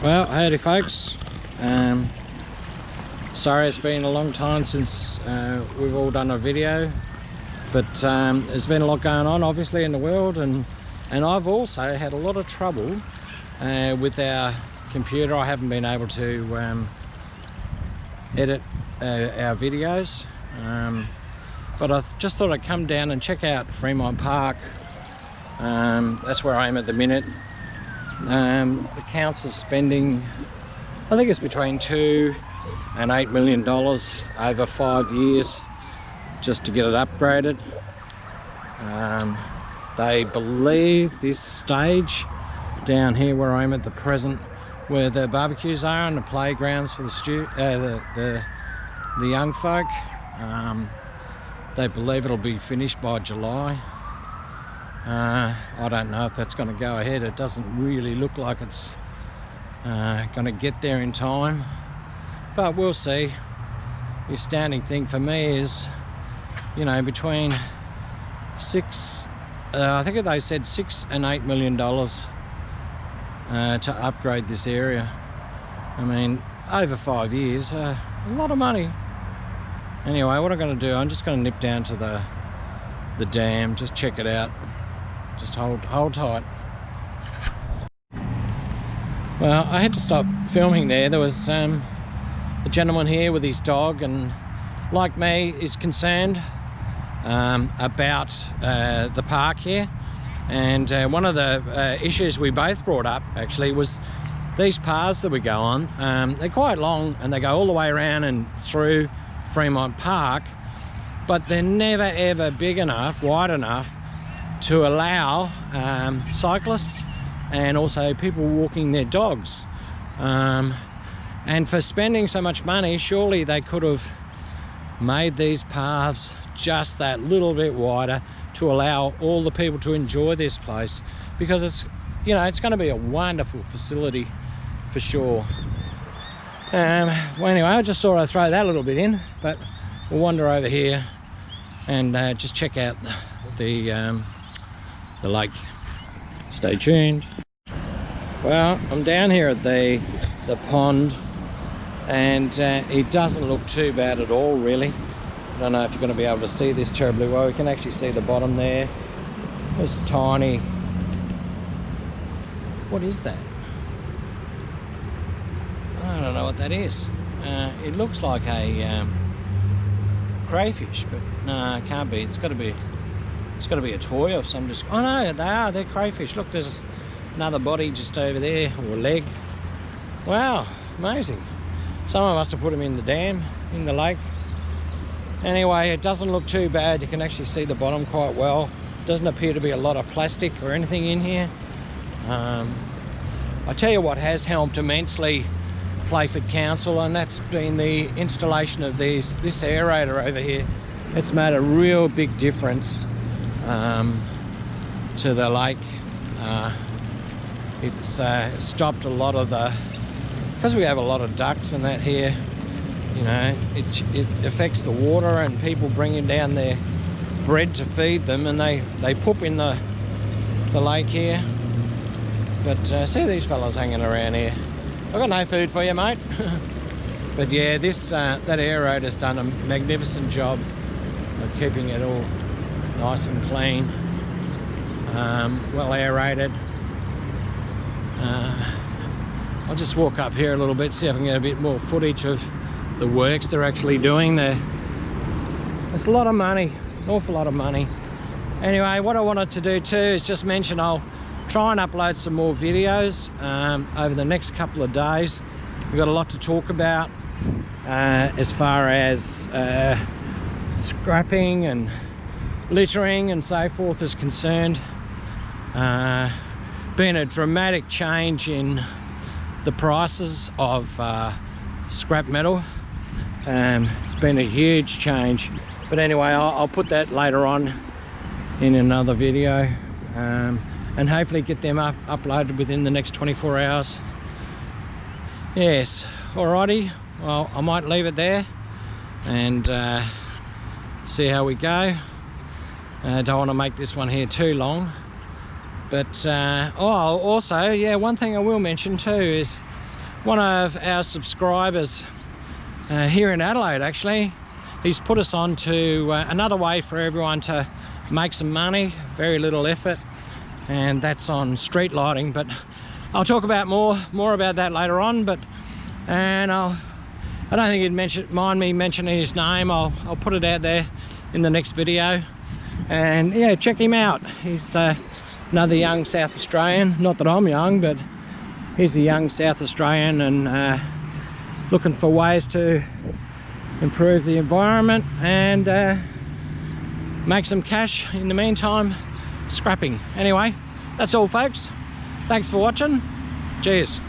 Well, howdy folks. Sorry it's been a long time since we've all done a video, but there's been a lot going on obviously in the world, and I've also had a lot of trouble with our computer. I haven't been able to edit our videos, but I just thought I'd come down and check out Fremont Park. That's where I am at the minute. The council's spending, I think it's between $2 and $8 million over 5 years just to get it upgraded. They believe this stage down here where I'm at the present, where the barbecues are and the playgrounds for the young folk, they believe it'll be finished by July. I don't know if that's going to go ahead. It doesn't really look like it's going to get there in time, but we'll see. The astounding thing for me is, you know, between I think they said $6 and $8 million to upgrade this area. I mean, over 5 years, a lot of money. Anyway, what I'm going to do, I'm just going to nip down to the dam, just check it out. Just hold tight. Well, I had to stop filming there. There was a gentleman here with his dog, and like me is concerned about the park here. And one of the issues we both brought up actually was these paths that we go on. They're quite long and they go all the way around and through Fremont Park, but they're never ever big enough, wide enough to allow cyclists and also people walking their dogs. And for spending so much money, surely they could have made these paths just that little bit wider to allow all the people to enjoy this place, because it's, you know, it's going to be a wonderful facility for sure. Well, anyway, I just thought I'd throw that little bit in, but we'll wander over here and just check out the lake. Stay tuned. Well, I'm down here at the pond, and it doesn't look too bad at all, really. I don't know if you're going to be able to see this terribly well. You can actually see the bottom there. It's tiny. What is that? I don't know what that is. It looks like a crayfish, but no, it can't be. It's got to be a toy of some just. Oh no, they're crayfish. Look, there's another body just over there, or a leg. Wow, amazing. Someone must have put them in the dam, in the lake. Anyway, it doesn't look too bad. You can actually see the bottom quite well. Doesn't appear to be a lot of plastic or anything in here. I tell you what has helped immensely Playford Council, and that's been the installation of this aerator over here. It's made a real big difference to the lake. It's stopped a lot of because we have a lot of ducks and that here, you know, it affects the water, and people bringing down their bread to feed them, and they poop in the lake here. But see these fellas hanging around here. I've got no food for you, mate. But yeah, that aerator's done a magnificent job of keeping it all nice and clean, well aerated. I'll just walk up here a little bit, see if I can get a bit more footage of the works they're actually doing there. It's a lot of money, an awful lot of money. Anyway, what I wanted to do too is just mention I'll try and upload some more videos over the next couple of days. We've got a lot to talk about as far as scrapping and littering and so forth is concerned. Been a dramatic change in the prices of scrap metal. It's been a huge change, but anyway, I'll put that later on in another video, and hopefully get them uploaded within the next 24 hours. Yes, alrighty, well, I might leave it there and see how we go. Don't want to make this one here too long. But also, yeah, one thing I will mention too is one of our subscribers here in Adelaide, actually, he's put us on to another way for everyone to make some money, very little effort, and that's on street lighting. But I'll talk about more about that later on. I don't think he'd mind me mentioning his name. I'll put it out there in the next video. And yeah, check him out. He's another young South Australian. Not that I'm young, but he's a young South Australian and looking for ways to improve the environment and make some cash in the meantime, scrapping. Anyway, that's all, folks. Thanks for watching. Cheers.